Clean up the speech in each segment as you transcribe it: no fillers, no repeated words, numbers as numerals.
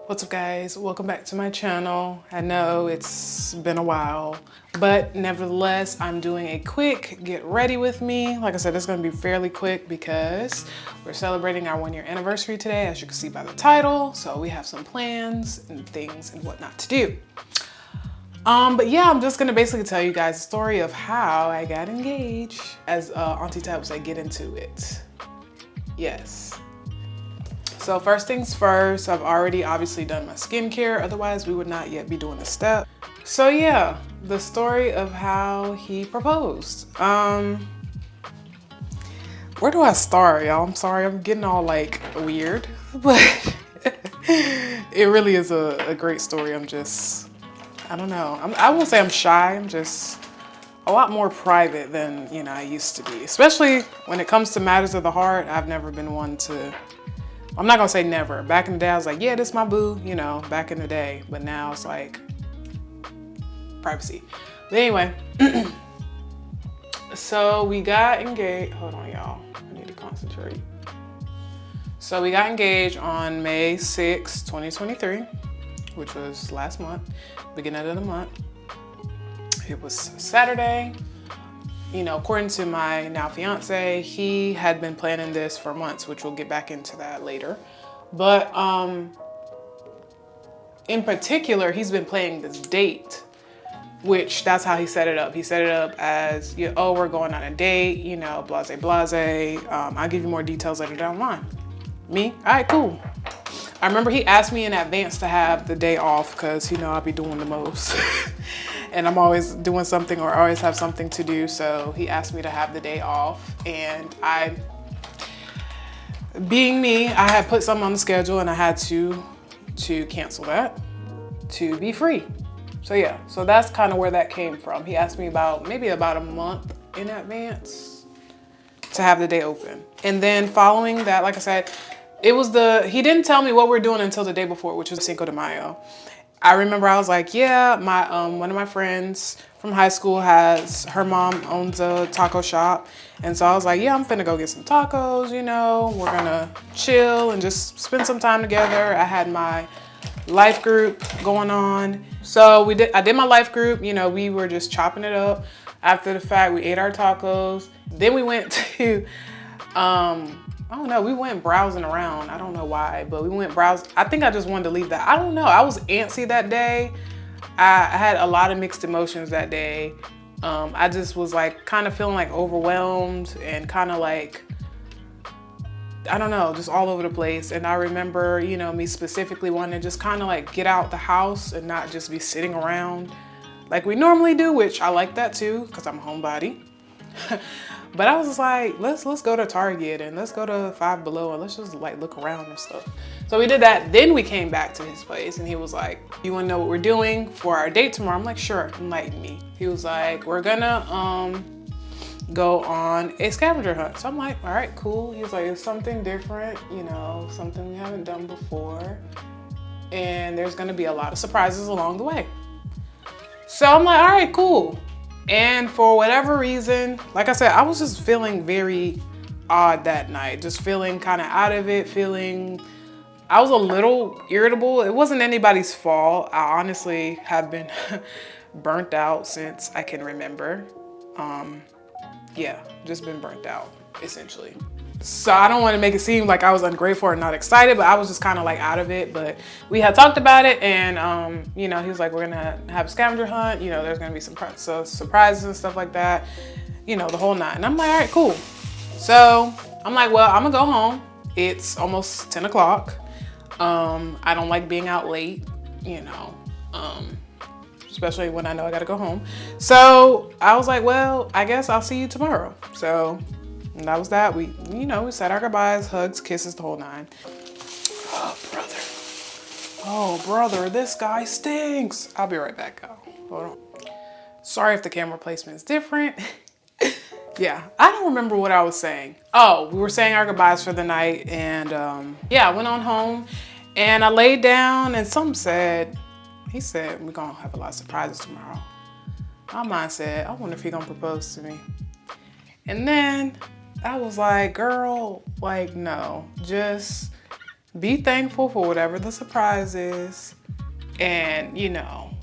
What's up guys, welcome back to my channel. I know it's been a while, but nevertheless, I'm doing a quick get ready with me. Like I said, it's gonna be fairly quick because we're celebrating our 1-year anniversary today, as you can see by the title. So we have some plans and things and whatnot to do. But yeah, I'm just gonna basically tell you guys the story of how I got engaged. As Auntie Tab would say, get into it. Yes. So first things first, I've already obviously done my skincare, otherwise we would not yet be doing the step. So yeah, the story of how he proposed. Where do I start, y'all? I'm sorry, I'm getting all like weird, but it really is a great story. I don't know. I won't say I'm shy, I'm just a lot more private than, I used to be. Especially when it comes to matters of the heart, I've never been one to, I'm not gonna say never. Back in the day, I was like, yeah, this my boo, back in the day. But now it's like privacy. But anyway, so we got engaged. Hold on, y'all. I need to concentrate. So we got engaged on May 6, 2023, which was last month, beginning of the month. It was Saturday. According to my now fiance, he had been planning this for months, which we'll get back into that later. But in particular, he's been planning this date, which that's how he set it up. He set it up as, oh, we're going on a date, blase, blase. I'll give you more details later down the line. Me? All right, cool. I remember he asked me in advance to have the day off because, I'll be doing the most. And I'm always doing something or always have something to do. So he asked me to have the day off. And being me, I had put something on the schedule and I had to cancel that to be free. So yeah, so that's kind of where that came from. He asked me maybe about a month in advance to have the day open. And then following that, like I said, he didn't tell me what we're doing until the day before, which was Cinco de Mayo. I remember I was like, yeah, one of my friends from high school her mom owns a taco shop. And so I was like, yeah, I'm finna go get some tacos, we're gonna chill and just spend some time together. I had my life group going on. So I did my life group, we were just chopping it up. After the fact, we ate our tacos. Then we went to, I don't know, we went browsing around. I don't know why, but we went browse. I think I just wanted to leave that. I don't know, I was antsy that day. I had a lot of mixed emotions that day. I just was like kind of feeling like overwhelmed and kind of like, I don't know, just all over the place. And I remember, me specifically wanting to just kind of like get out the house and not just be sitting around like we normally do, which I like that too, because I'm a homebody. But I was just like, let's go to Target and let's go to Five Below and let's just like look around and stuff. So we did that. Then we came back to his place and he was like, you wanna know what we're doing for our date tomorrow? I'm like, sure, enlighten me. He was like, we're gonna go on a scavenger hunt. So I'm like, all right, cool. He was like, it's something different, something we haven't done before. And there's gonna be a lot of surprises along the way. So I'm like, all right, cool. And for whatever reason, like I said, I was just feeling very odd that night, just feeling kind of out of it, I was a little irritable. It wasn't anybody's fault. I honestly have been burnt out since I can remember. Yeah, just been burnt out, essentially. So I don't want to make it seem like I was ungrateful or not excited, but I was just kind of like out of it. But we had talked about it and, he was like, we're gonna have a scavenger hunt. There's gonna be some surprises and stuff like that, the whole nine. And I'm like, all right, cool. So I'm like, well, I'm gonna go home. It's almost 10 o'clock. I don't like being out late, especially when I know I gotta go home. So I was like, well, I guess I'll see you tomorrow. So and that was that. We said our goodbyes, hugs, kisses, the whole nine. Oh, brother. Oh, brother, this guy stinks. I'll be right back, y'all. Hold on. Sorry if the camera placement is different. Yeah, I don't remember what I was saying. Oh, we were saying our goodbyes for the night. And yeah, I went on home and I laid down and he said, we're gonna have a lot of surprises tomorrow. My mind said, I wonder if he's gonna propose to me. And then I was like, girl, like, no, just be thankful for whatever the surprise is, and you know,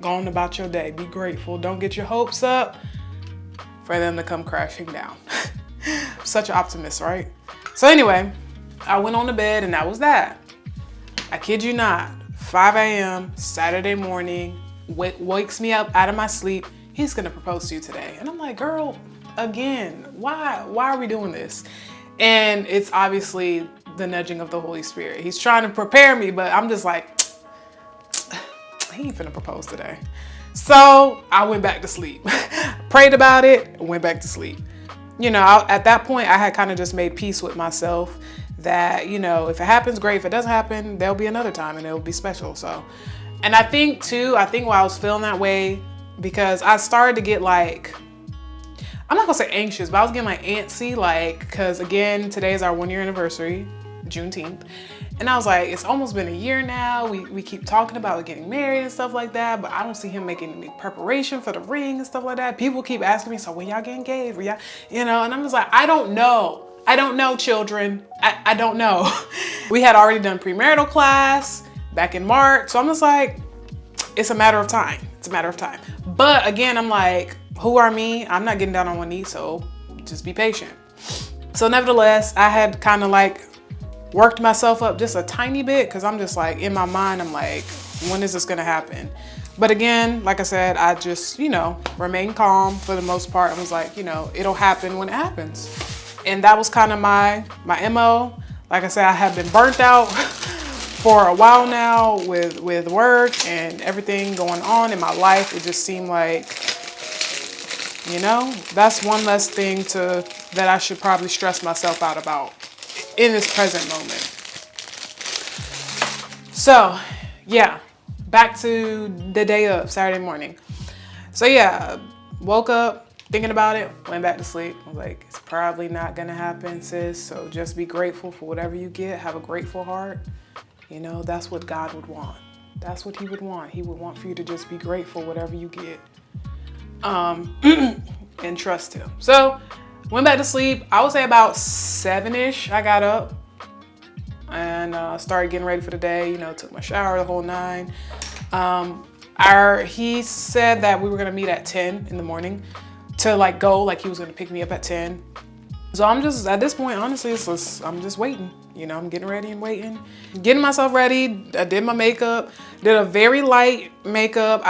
go on about your day. Be grateful. Don't get your hopes up for them to come crashing down. Such an optimist, right? So anyway, I went on to bed and that was that. I kid you not, 5 a.m. Saturday morning, wakes me up out of my sleep. He's gonna propose to you today. And I'm like, girl, again, why are we doing this? And it's obviously the nudging of the Holy Spirit. He's trying to prepare me, but I'm just like, he ain't finna propose today. So I went back to sleep. Prayed about it, went back to sleep. You know, at that point, I had kind of just made peace with myself that, you know, if it happens, great. If it doesn't happen, there'll be another time and it'll be special. So, and I think while I was feeling that way, because I started to get like, I'm not gonna say anxious, but I was getting like antsy, like, cause again, today is our 1-year anniversary, Juneteenth. And I was like, it's almost been a year now. We keep talking about getting married and stuff like that, but I don't see him making any preparation for the ring and stuff like that. People keep asking me, so when y'all get engaged? Y'all, you know, and I'm just like, I don't know. I don't know, children. I don't know. We had already done premarital class back in March. So I'm just like, it's a matter of time. It's a matter of time. But again, I'm like, who are me? I'm not getting down on one knee, so just be patient. So nevertheless, I had kind of like worked myself up just a tiny bit because I'm just like, in my mind, I'm like, when is this gonna happen? But again, like I said, I just, you know, remain calm for the most part. I was like, you know, it'll happen when it happens. And that was kind of my MO. Like I said, I have been burnt out for a while now with work and everything going on in my life. It just seemed like, you know, that's one less thing that I should probably stress myself out about in this present moment. So yeah, back to the day of Saturday morning. So yeah, woke up thinking about it, went back to sleep. I was like, it's probably not gonna happen, sis. So just be grateful for whatever you get. Have a grateful heart. You know, that's what God would want. That's what he would want. He would want for you to just be grateful whatever you get. And trust him. So went back to sleep. I would say about 7-ish, I got up and started getting ready for the day. You know, took my shower, the whole 9. He said that we were gonna meet at 10 in the morning to like go, like he was gonna pick me up at 10. So I'm just, at this point, honestly, I'm just waiting. You know, I'm getting ready and waiting. Getting myself ready. I did my makeup, did a very light makeup.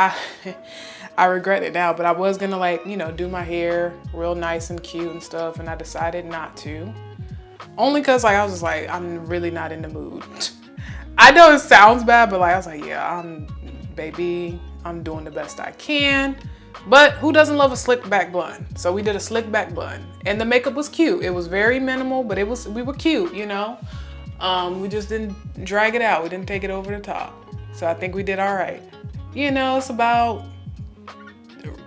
I regret it now, but I was gonna like, you know, do my hair real nice and cute and stuff, and I decided not to. Only cause like, I was just like, I'm really not in the mood. I know it sounds bad, but like, I was like, yeah, I'm doing the best I can. But who doesn't love a slick back bun? So we did a slick back bun, and the makeup was cute. It was very minimal, but we were cute, you know? We just didn't drag it out. We didn't take it over the top. So I think we did all right. You know, it's about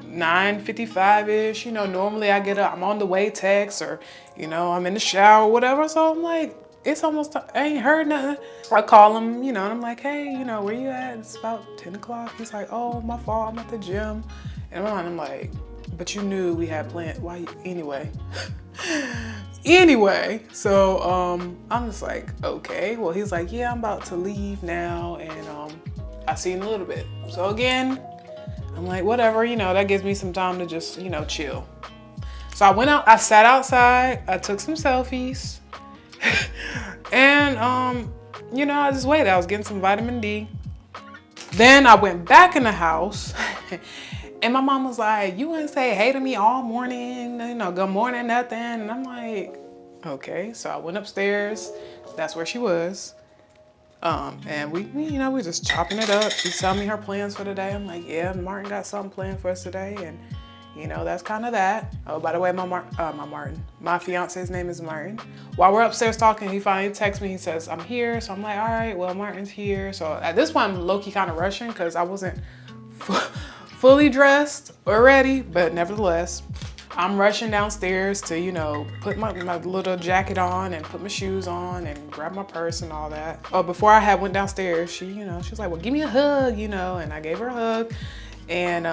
9:55-ish. You know, normally I get up, I'm on the way text, or, you know, I'm in the shower or whatever. So I'm like, it's almost, I ain't heard nothing. I call him, you know, and I'm like, hey, you know, where you at? It's about 10 o'clock. He's like, oh, my fault, I'm at the gym. And I'm like, but you knew we had planned, why, anyway. Anyway, so I'm just like, okay. Well, he's like, yeah, I'm about to leave now, and I'll see you in a little bit. So again, I'm like, whatever, you know, that gives me some time to just, you know, chill. So I went out, I sat outside, I took some selfies, and you know, I just waited. I was getting some vitamin D. Then I went back in the house. And my mom was like, you wouldn't say hey to me all morning, you know, good morning, nothing. And I'm like, okay. So I went upstairs. That's where she was. And we, you know, we just chopping it up. She's telling me her plans for the day. I'm like, yeah, Martin got something planned for us today. And, you know, that's kind of that. Oh, by the way, my fiance's name is Martin. While we're upstairs talking, he finally texts me. He says, I'm here. So I'm like, all right, well, Martin's here. So at this point, I'm low-key kind of rushing because I wasn't fully dressed or ready, but nevertheless, I'm rushing downstairs to, you know, put my little jacket on and put my shoes on and grab my purse and all that. Oh, before I went downstairs, she, you know, she was like, well, give me a hug, you know, and I gave her a hug. And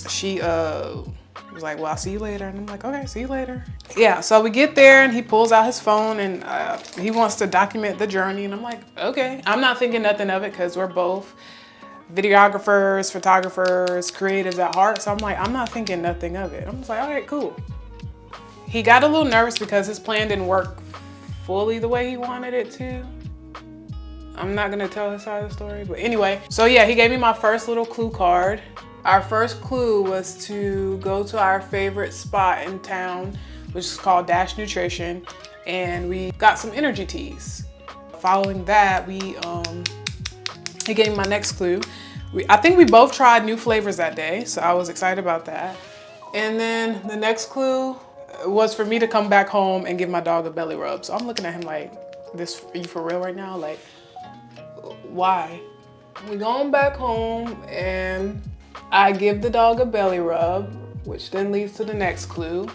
she was like, well, I'll see you later. And I'm like, okay, see you later. Yeah, so we get there and he pulls out his phone and he wants to document the journey. And I'm like, okay. I'm not thinking nothing of it because we're both videographers, photographers, creatives at heart. So I'm like, I'm not thinking nothing of it. I'm just like, all right, cool. He got a little nervous because his plan didn't work fully the way he wanted it to. I'm not gonna tell his side of the story, but anyway. So yeah, he gave me my first little clue card. Our first clue was to go to our favorite spot in town, which is called Dash Nutrition, and we got some energy teas. Following that, he gave me my next clue. I think we both tried new flavors that day, so I was excited about that. And then the next clue was for me to come back home and give my dog a belly rub. So I'm looking at him like, "This, are you for real right now? Like, why?" We going back home and I give the dog a belly rub, which then leads to the next clue,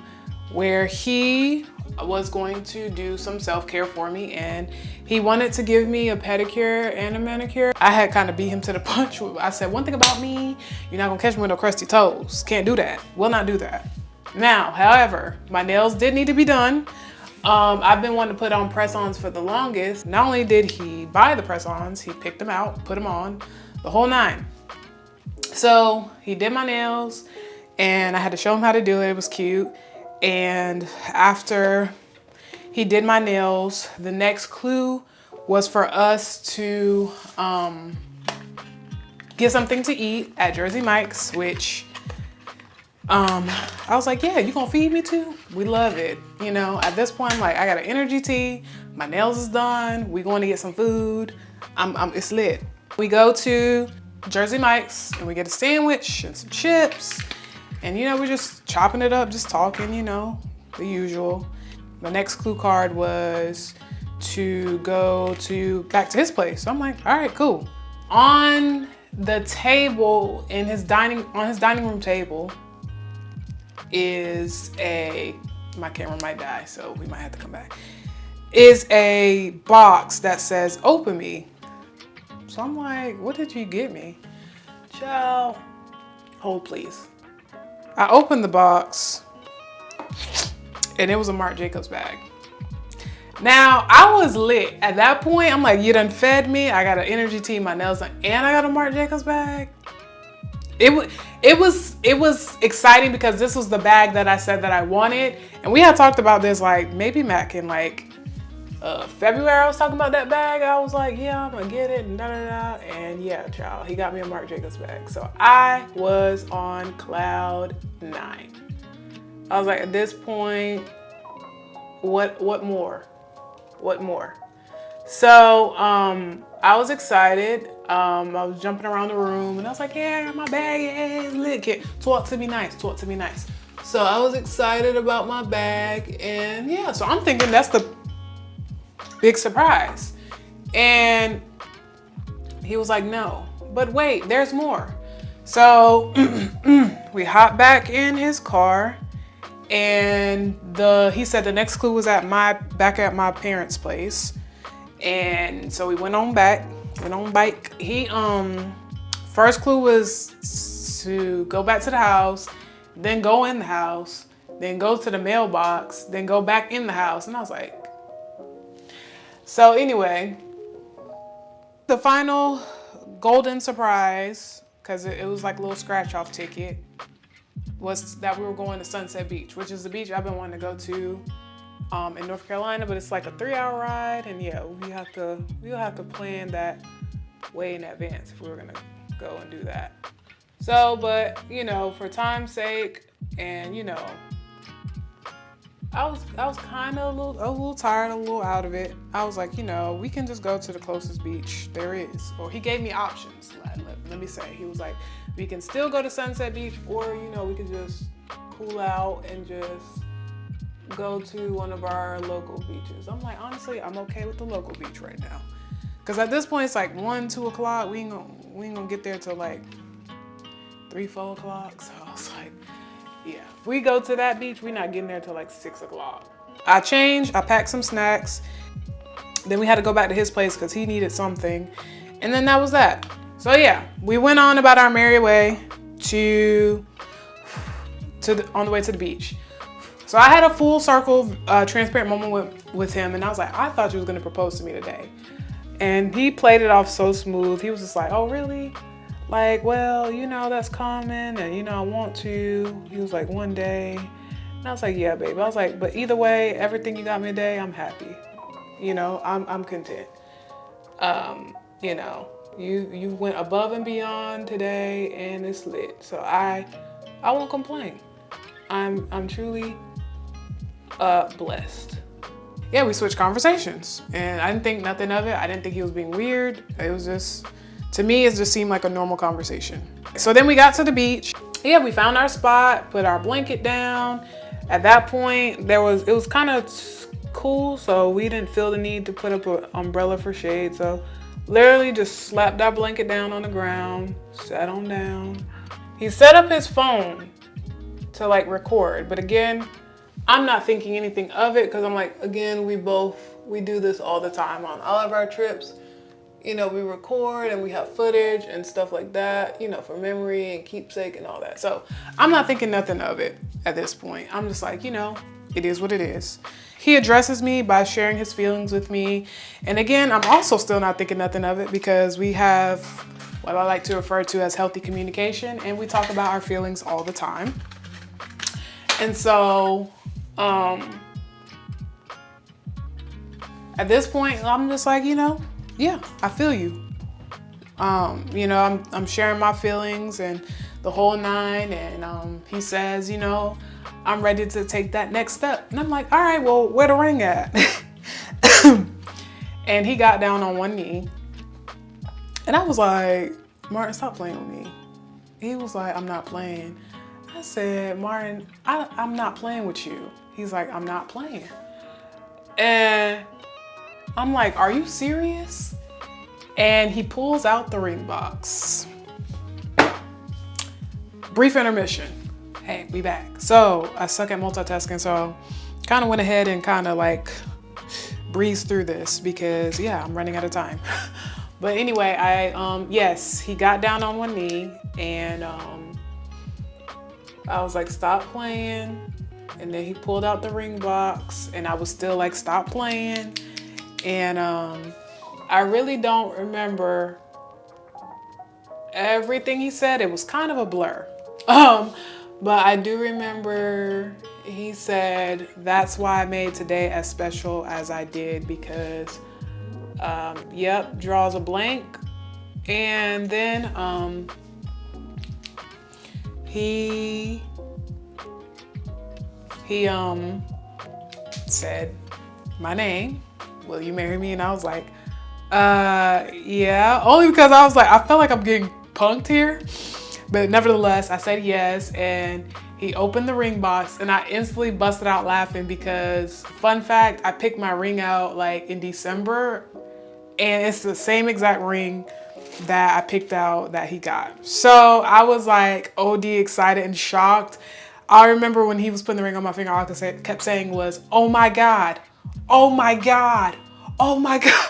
where he was going to do some self-care for me and he wanted to give me a pedicure and a manicure. I had kind of beat him to the punch. I said, one thing about me, you're not gonna catch me with no crusty toes. Can't do that. Will not do that. Now, however, my nails did need to be done. I've been wanting to put on press-ons for the longest. Not only did he buy the press-ons, he picked them out, put them on, the whole 9. So he did my nails and I had to show him how to do it. It was cute. And after he did my nails, the next clue was for us to get something to eat at Jersey Mike's, which I was like, yeah, you gonna feed me too? We love it. You know, at this point, I'm like, I got an energy tea, my nails is done, we going to get some food. It's lit. We go to Jersey Mike's and we get a sandwich and some chips. And you know, we're just chopping it up, just talking, you know, the usual. The next clue card was to go back to his place. So I'm like, all right, cool. On the table on his dining room table is my camera might die, so we might have to come back, is a box that says, "Open me." So I'm like, what did you get me? Child, hold please. I opened the box and it was a Marc Jacobs bag. Now, I was lit. At that point, I'm like, you done fed me. I got an energy tea, my nails done, and I got a Marc Jacobs bag. It was exciting because this was the bag that I said that I wanted. And we had talked about this like maybe back in like February. I was talking about that bag. I was like, yeah, I'm gonna get it and da-da-da. And yeah, child, he got me a Marc Jacobs bag. So I was on cloud 9. I was like, at this point, what more? What more? So I was excited. I was jumping around the room and I was like, yeah, I got my bag, yeah, it's lit. Kid. Talk to me nice, talk to me nice. So I was excited about my bag and yeah, so I'm thinking that's the big surprise. And he was like, no, but wait, there's more. So we hopped back in his car and he said the next clue was back at my parents' place. And so we went on back, went on bike. First clue was to go back to the house, then go in the house, then go to the mailbox, then go back in the house. And I was like, so anyway, the final golden surprise, because it was like a little scratch off ticket, was that we were going to Sunset Beach, which is the beach I've been wanting to go to in North Carolina, but it's like a 3-hour ride, and yeah, we'll have to plan that way in advance if we were gonna go and do that. So, but you know, for time's sake, and you know, I was kind of a little tired, a little out of it. I was like, you know, we can just go to the closest beach there is. Or he gave me options. Let me say, he was like, we can still go to Sunset Beach, or you know, we could just cool out and just go to one of our local beaches. I'm like, honestly, I'm okay with the local beach right now. Cause at this point it's like 1, 2 o'clock. We ain't gonna get there till like 3, 4 o'clock. So I was like, yeah, if we go to that beach, we're not getting there till like 6 o'clock. I changed, I packed some snacks. Then we had to go back to his place cause he needed something. And then that was that. So yeah, we went on about our merry way on the way to the beach. So I had a full circle, transparent moment with him, and I was like, I thought you was gonna propose to me today. And he played it off so smooth. He was just like, oh, really? Like, well, you know, that's common, and you know, I want to. He was like, one day. And I was like, yeah, babe. I was like, but either way, everything you got me today, I'm happy. You know, I'm content. You know, you went above and beyond today, and it's lit. So I won't complain. I'm truly blessed. Yeah, we switched conversations, and I didn't think nothing of it. I didn't think he was being weird. It was just, to me, it just seemed like a normal conversation. So then we got to the beach. Yeah, we found our spot, put our blanket down. At that point, it was kind of cool, so we didn't feel the need to put up an umbrella for shade. So literally just slapped our blanket down on the ground, sat on down. He set up his phone to like record, but again, I'm not thinking anything of it because I'm like, again, we do this all the time on all of our trips. You know, we record and we have footage and stuff like that, you know, for memory and keepsake and all that. So I'm not thinking nothing of it at this point. I'm just like, you know, it is what it is. He addresses me by sharing his feelings with me. And again, I'm also still not thinking nothing of it because we have what I like to refer to as healthy communication, and we talk about our feelings all the time. And so, at this point, I'm just like, you know, yeah, I feel you. You know, I'm sharing my feelings and the whole nine, and he says, you know, I'm ready to take that next step. And I'm like, all right, well, where the ring at? And he got down on one knee, and I was like, Martin, stop playing with me. He was like, I'm not playing. I said, Martin, I'm not playing with you. He's like, I'm not playing. And I'm like, are you serious? And he pulls out the ring box. Brief intermission. Hey, we back. So I suck at multitasking, so kind of went ahead and kind of like breezed through this because yeah, I'm running out of time. But anyway, yes, he got down on one knee, and I was like, stop playing. And then he pulled out the ring box, and I was still like, stop playing. And I really don't remember everything he said. It was kind of a blur. But I do remember he said, that's why I made today as special as I did, because yep, draws a blank. And then he said my name, will you marry me? And I was like, yeah, only because I was like, I felt like I'm getting punked here, but nevertheless, I said yes. And he opened the ring box, and I instantly busted out laughing because, fun fact, I picked my ring out like in December, and it's the same exact ring that I picked out that he got. So I was like OD excited and shocked. I remember when he was putting the ring on my finger, all I kept saying was, oh my God, oh my God, oh my God.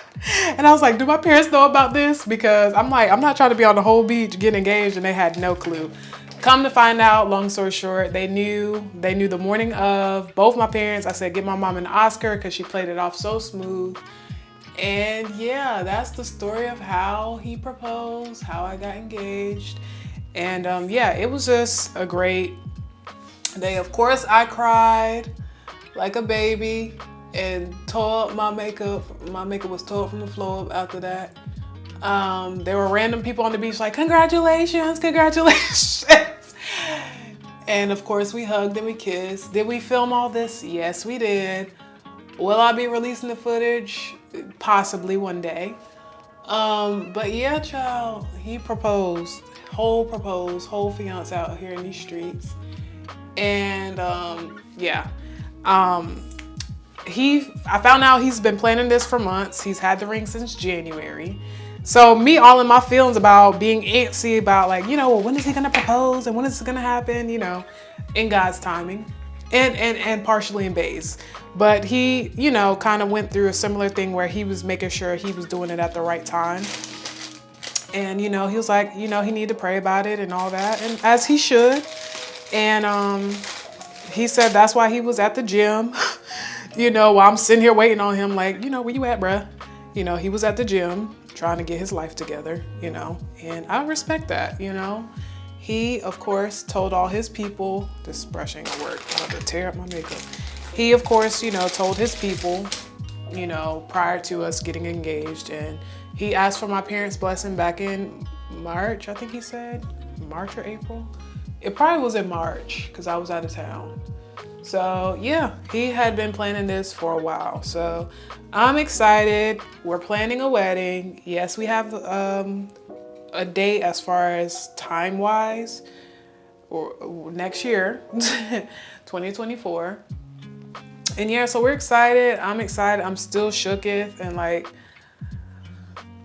And I was like, do my parents know about this? Because I'm like, I'm not trying to be on the whole beach getting engaged, and they had no clue. Come to find out, long story short, they knew the morning of. Both my parents, I said, get my mom an Oscar because she played it off so smooth. And yeah, that's the story of how he proposed, how I got engaged. And yeah, it was just a great day. Of course, I cried like a baby and tore up my makeup. My makeup was tore up from the floor up after that. There were random people on the beach like, congratulations, congratulations. And of course, we hugged and we kissed. Did we film all this? Yes, we did. Will I be releasing the footage? Possibly one day. But yeah, child, he proposed, whole fiance out here in these streets. And yeah, I found out he's been planning this for months. He's had the ring since January. So me all in my feelings about being antsy about like, you know, well, when is he gonna propose and when is it gonna happen, you know, in God's timing and partially in Bay's. But he, you know, kind of went through a similar thing where he was making sure he was doing it at the right time. And, you know, he was like, you know, he needed to pray about it and all that, and as he should. And he said that's why he was at the gym. You know, while I'm sitting here waiting on him, like, you know, where you at, bruh? You know, he was at the gym trying to get his life together, you know, and I respect that, you know. He, of course, told all his people, this brush ain't gonna work, I'm about to tear up my makeup. He, of course, you know, told his people, you know, prior to us getting engaged, and he asked for my parents' blessing back in March, I think he said, March or April. It probably was in March because I was out of town. So yeah, he had been planning this for a while. So I'm excited. We're planning a wedding. Yes, we have a date as far as time-wise, or next year, 2024. And yeah, so we're excited. I'm excited. I'm still shooketh and like,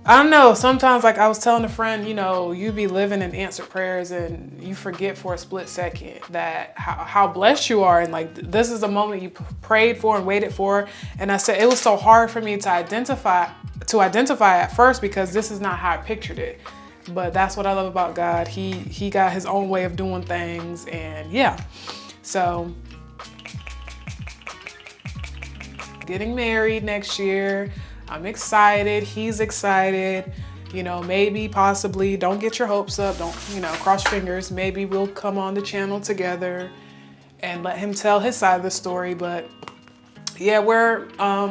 I don't know, sometimes like I was telling a friend, you know, you be living in answered prayers and you forget for a split second that how blessed you are. And like, this is a moment you prayed for and waited for. And I said, it was so hard for me to identify at first because this is not how I pictured it. But that's what I love about God. He got his own way of doing things, and yeah. So getting married next year. I'm excited, he's excited, you know, maybe, possibly, don't get your hopes up, don't, you know, cross your fingers, maybe we'll come on the channel together and let him tell his side of the story. But yeah, we're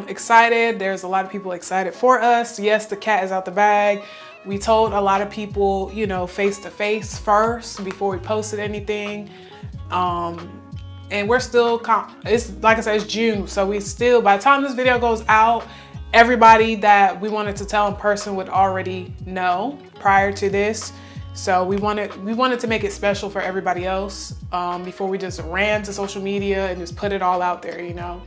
excited. There's a lot of people excited for us. Yes, the cat is out the bag. We told a lot of people, you know, face to face first before we posted anything. And we're still, it's like I said, it's June, so we still, by the time this video goes out, everybody that we wanted to tell in person would already know prior to this. So we wanted to make it special for everybody else before we just ran to social media and just put it all out there, you know.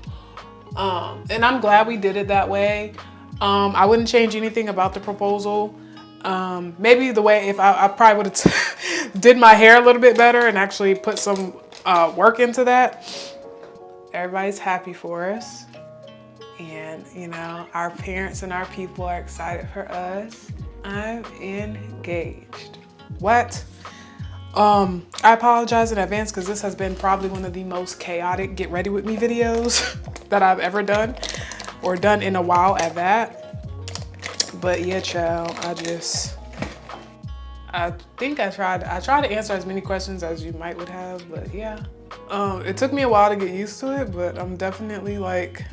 And I'm glad we did it that way. I wouldn't change anything about the proposal. Maybe the way, if I probably would have did my hair a little bit better and actually put some work into that. Everybody's happy for us. And, you know, our parents and our people are excited for us. I'm engaged. What? I apologize in advance because this has been probably one of the most chaotic get ready with me videos that I've ever done, or done in a while at that. But yeah, child, I think I tried to answer as many questions as you might would have, but yeah. It took me a while to get used to it, but I'm definitely like,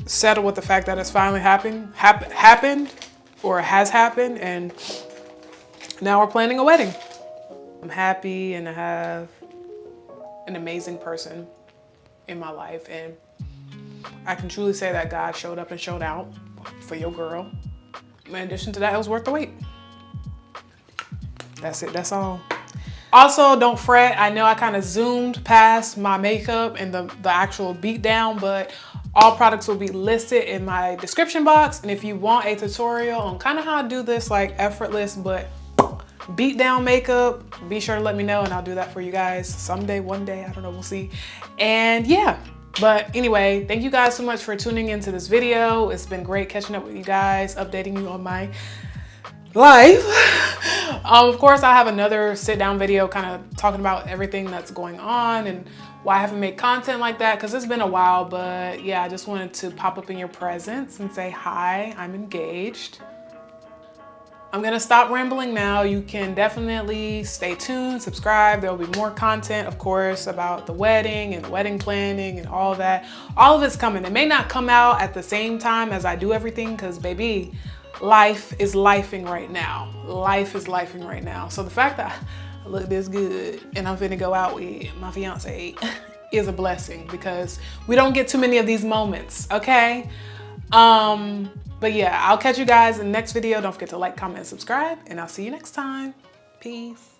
settle with the fact that it's finally happened or has happened, and now we're planning a wedding. I'm happy, and I have an amazing person in my life, and I can truly say that God showed up and showed out for your girl. In addition to that, it was worth the wait. That's it, that's all. Also, don't fret, I know I kind of zoomed past my makeup and the actual beat down, but all products will be listed in my description box. And if you want a tutorial on kind of how to do this like effortless but beat down makeup, be sure to let me know and I'll do that for you guys someday, one day, I don't know, we'll see. And yeah, but anyway, thank you guys so much for tuning into this video. It's been great catching up with you guys, updating you on my life. Of course, I have another sit down video kind of talking about everything that's going on and why I haven't made content like that, because it's been a while. But yeah, I just wanted to pop up in your presence and say hi, I'm engaged. I'm gonna stop rambling now. You can definitely stay tuned, subscribe. There will be more content, of course, about the wedding and wedding planning and all that. All of it's coming. It may not come out at the same time as I do everything, because baby, life is lifing right now. Life is lifing right now. So the fact that I look this good and I'm finna go out with my fiance is a blessing, because we don't get too many of these moments, okay? But yeah, I'll catch you guys in the next video. Don't forget to like, comment, and subscribe, and I'll see you next time. Peace.